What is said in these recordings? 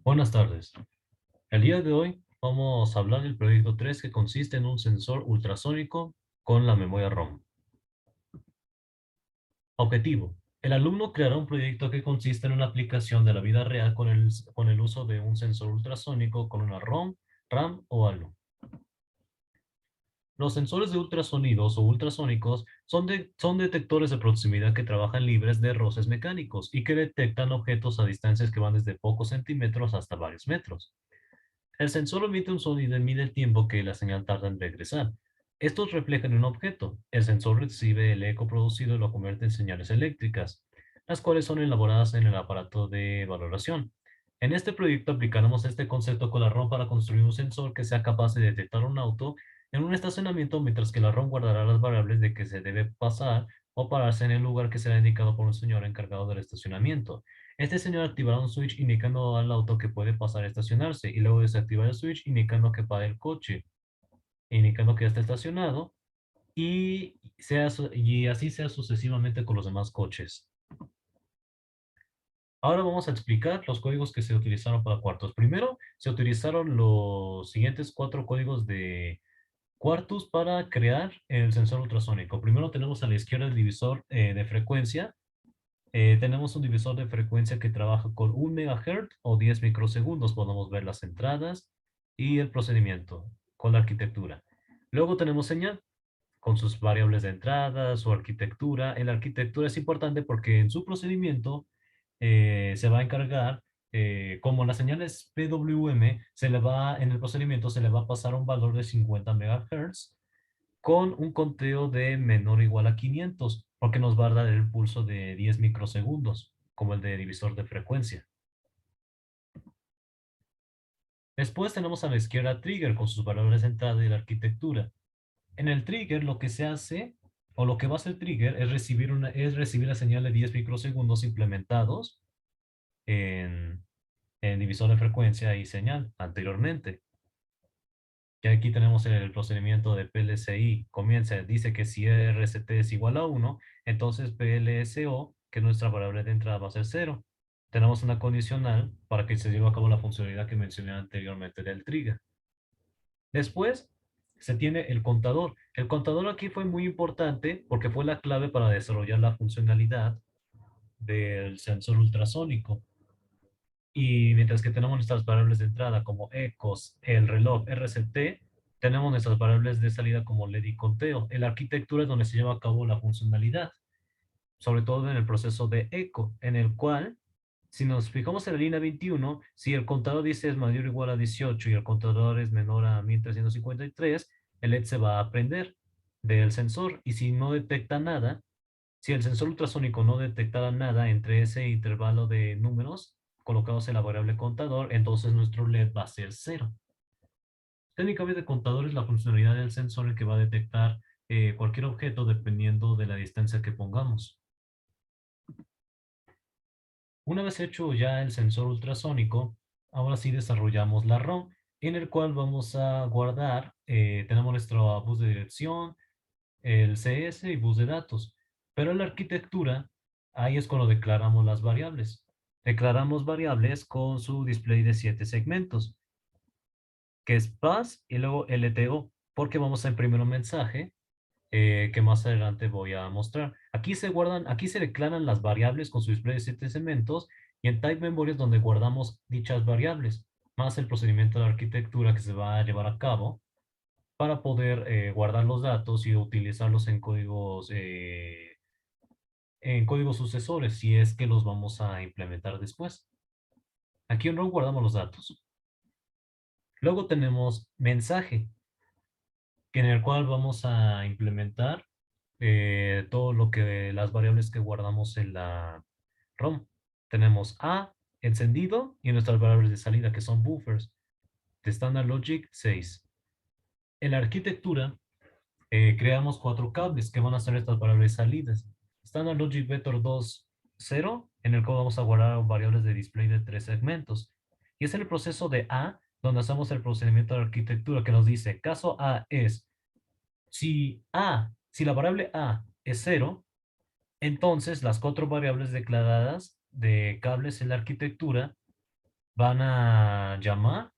Buenas tardes. El día de hoy vamos a hablar del proyecto 3 que consiste en un sensor ultrasónico con la memoria ROM. Objetivo. El alumno creará un proyecto que consiste en una aplicación de la vida real con el uso de un sensor ultrasónico con una ROM, RAM o ALU. Los sensores de ultrasonidos o ultrasónicos son detectores de proximidad que trabajan libres de roces mecánicos y que detectan objetos a distancias que van desde pocos centímetros hasta varios metros. El sensor emite un sonido y mide el tiempo que la señal tarda en regresar. Estos reflejan un objeto. El sensor recibe el eco producido y lo convierte en señales eléctricas, las cuales son elaboradas en el aparato de valoración. En este proyecto aplicaremos este concepto con la ROM para construir un sensor que sea capaz de detectar un auto en un estacionamiento, mientras que la ROM guardará las variables de que se debe pasar o pararse en el lugar que será indicado por un señor encargado del estacionamiento. Este señor activará un switch indicando al auto que puede pasar a estacionarse y luego desactivar el switch indicando que para el coche, indicando que ya está estacionado y así sea sucesivamente con los demás coches. Ahora vamos a explicar los códigos que se utilizaron para cuartos. Primero, se utilizaron los siguientes cuatro códigos de cuartos para crear el sensor ultrasónico. Primero tenemos a la izquierda el divisor de frecuencia. Tenemos un divisor de frecuencia que trabaja con 1 MHz o 10 microsegundos. Podemos ver las entradas y el procedimiento con la arquitectura. Luego tenemos señal con sus variables de entrada, su arquitectura. En la arquitectura es importante porque en su procedimiento se va a encargar, como la señal es PWM, en el procedimiento se le va a pasar un valor de 50 MHz con un conteo de menor o igual a 500, porque nos va a dar el pulso de 10 microsegundos, como el de divisor de frecuencia. Después tenemos a la izquierda trigger con sus valores de entrada y la arquitectura. En el trigger lo que se hace, o lo que va a hacer trigger, es recibir la señal de 10 microsegundos implementados en, en divisor de frecuencia y señal anteriormente. Y aquí tenemos el procedimiento de PLCI. Dice que si RST es igual a 1, entonces PLSO, que es nuestra variable de entrada, va a ser 0. Tenemos una condicional para que se lleve a cabo la funcionalidad que mencioné anteriormente del trigger. Después se tiene el contador. El contador aquí fue muy importante porque fue la clave para desarrollar la funcionalidad del sensor ultrasónico. Y mientras que tenemos nuestras variables de entrada como ecos, el reloj RCT, tenemos nuestras variables de salida como LED y conteo. En la arquitectura es donde se lleva a cabo la funcionalidad, sobre todo en el proceso de eco, en el cual, si nos fijamos en la línea 21, si el contador dice es mayor o igual a 18 y el contador es menor a 1353, el LED se va a prender del sensor. Y si no detecta nada, si el sensor ultrasónico no detectara nada entre ese intervalo de números colocados en la variable contador, entonces nuestro LED va a ser cero. Técnicamente, contador es la funcionalidad del sensor el que va a detectar cualquier objeto dependiendo de la distancia que pongamos. Una vez hecho ya el sensor ultrasónico, ahora sí desarrollamos la ROM, en el cual vamos a guardar, tenemos nuestro bus de dirección, el CS y bus de datos. Pero en la arquitectura, ahí es cuando declaramos las variables. Declaramos variables con su display de 7 segmentos, que es bus y luego LTO, porque vamos a imprimir un mensaje que más adelante voy a mostrar. Aquí se declaran las variables con su display de 7 segmentos y en type memory es donde guardamos dichas variables, más el procedimiento de arquitectura que se va a llevar a cabo para poder guardar los datos y utilizarlos en códigos sucesores, si es que los vamos a implementar después. Aquí en ROM guardamos los datos. Luego tenemos mensaje, en el cual vamos a implementar todo lo que las variables que guardamos en la ROM. Tenemos A, encendido, y nuestras variables de salida, que son buffers, de Standard Logic 6. En la arquitectura, creamos cuatro cables que van a ser estas variables salidas. Standard Logic Vector 2, 0, en el cual vamos a guardar variables de display de 3 segmentos. Y es en el proceso de A, donde hacemos el procedimiento de arquitectura que nos dice, caso A es, si la variable A es 0, entonces las cuatro variables declaradas de cables en la arquitectura van a llamar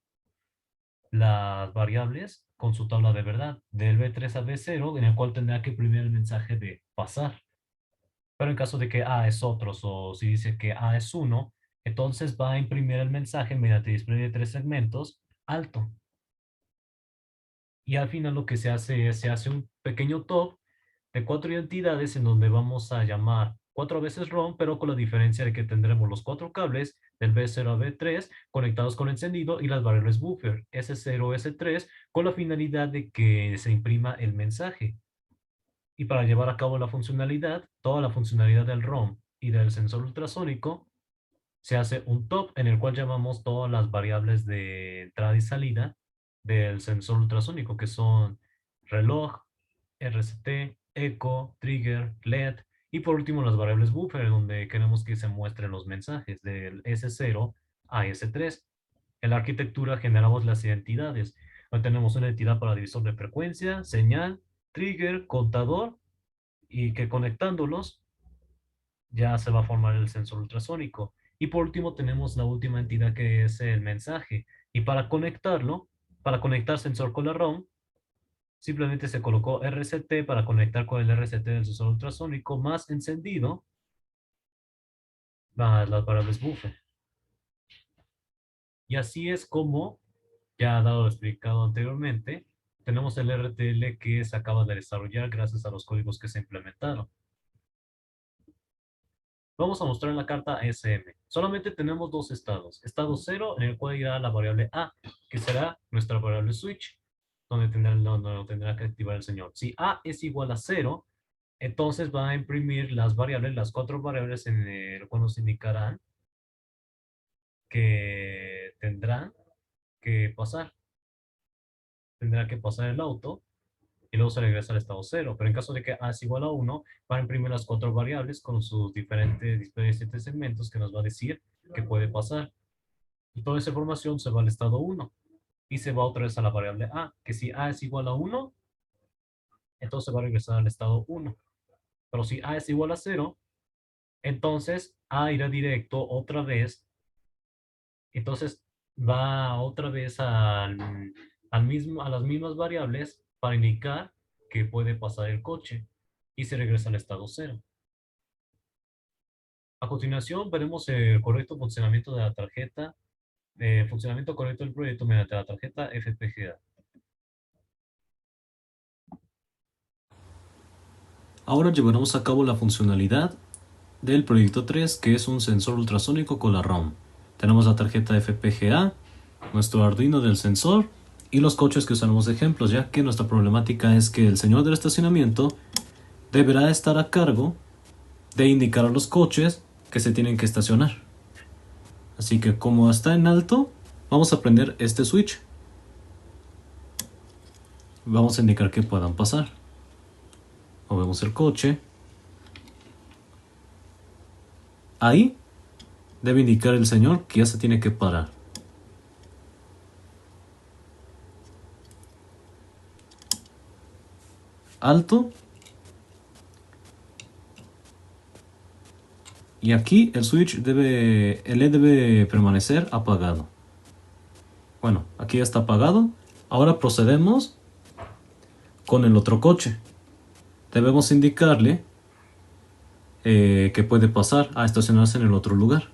las variables con su tabla de verdad, del B3 a B0, en el cual tendrá que imprimir el mensaje de pasar. Pero en caso de que A es otros o si dice que A es uno, entonces va a imprimir el mensaje mediante display de tres segmentos alto. Y al final lo que se hace es, se hace un pequeño top de cuatro identidades en donde vamos a llamar cuatro veces ROM, pero con la diferencia de que tendremos los cuatro cables del B0 a B3 conectados con encendido y las variables buffer S0, S3 con la finalidad de que se imprima el mensaje. Y para llevar a cabo la funcionalidad, toda la funcionalidad del ROM y del sensor ultrasónico, se hace un top en el cual llamamos todas las variables de entrada y salida del sensor ultrasónico, que son reloj, RCT, eco, trigger, LED, y por último las variables buffer, donde queremos que se muestren los mensajes del S0 a S3. En la arquitectura generamos las identidades. Hoy tenemos una entidad para divisor de frecuencia, señal, trigger, contador, y que conectándolos ya se va a formar el sensor ultrasónico. Y por último tenemos la última entidad que es el mensaje. Y para conectarlo, para conectar sensor con la ROM, simplemente se colocó RCT para conectar con el RCT del sensor ultrasónico más encendido las variables buffer. Y así es como, ya dado explicado anteriormente, tenemos el RTL que se acaba de desarrollar gracias a los códigos que se implementaron. Vamos a mostrar en la carta SM. Solamente tenemos dos estados. Estado 0, en el cual irá la variable A, que será nuestra variable switch, donde tendrá que activar el señor. Si A es igual a 0, entonces va a imprimir las variables, las cuatro variables en el cual nos indicarán que tendrán que pasar. Tendrá que pasar el auto y luego se regresa al estado 0. Pero en caso de que A es igual a 1, va a imprimir las cuatro variables con sus diferentes displays de segmentos que nos va a decir que puede pasar. Y toda esa información se va al estado 1 y se va otra vez a la variable A, que si A es igual a 1, entonces va a regresar al estado 1. Pero si A es igual a 0, entonces A irá directo otra vez, entonces va otra vez a las mismas variables para indicar que puede pasar el coche y se regresa al estado 0. A continuación veremos el correcto funcionamiento de la tarjeta, funcionamiento correcto del proyecto mediante la tarjeta FPGA. Ahora llevaremos a cabo la funcionalidad del proyecto 3, que es un sensor ultrasónico con la ROM. Tenemos la tarjeta FPGA, nuestro Arduino del sensor y los coches que usaremos de ejemplos, ya que nuestra problemática es que el señor del estacionamiento deberá estar a cargo de indicar a los coches que se tienen que estacionar. Así que como está en alto, vamos a prender este switch. Vamos a indicar que puedan pasar. Movemos el coche. Ahí debe indicar el señor que ya se tiene que parar. Alto. Y aquí el switch debe, el LED debe permanecer apagado. Bueno, aquí ya está apagado. Ahora procedemos con el otro coche. Debemos indicarle que puede pasar a estacionarse en el otro lugar.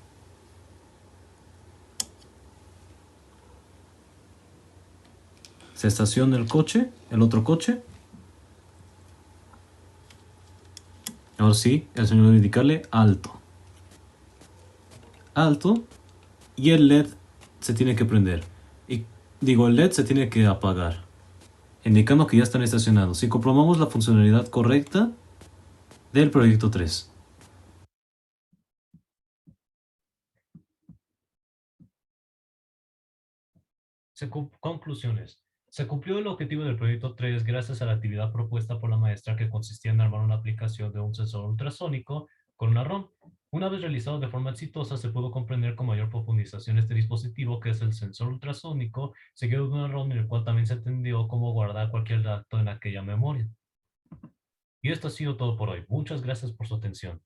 Se estaciona el coche, el otro coche. Ahora sí, el señor debe indicarle alto. Alto. Y el LED se tiene que prender. Y digo, el LED se tiene que apagar, indicando que ya están estacionados. Si comprobamos la funcionalidad correcta del proyecto 3. Conclusiones. Se cumplió el objetivo del proyecto 3 gracias a la actividad propuesta por la maestra, que consistía en armar una aplicación de un sensor ultrasónico con una ROM. Una vez realizado de forma exitosa, se pudo comprender con mayor profundización este dispositivo, que es el sensor ultrasónico, seguido de una ROM en el cual también se entendió cómo guardar cualquier dato en aquella memoria. Y esto ha sido todo por hoy. Muchas gracias por su atención.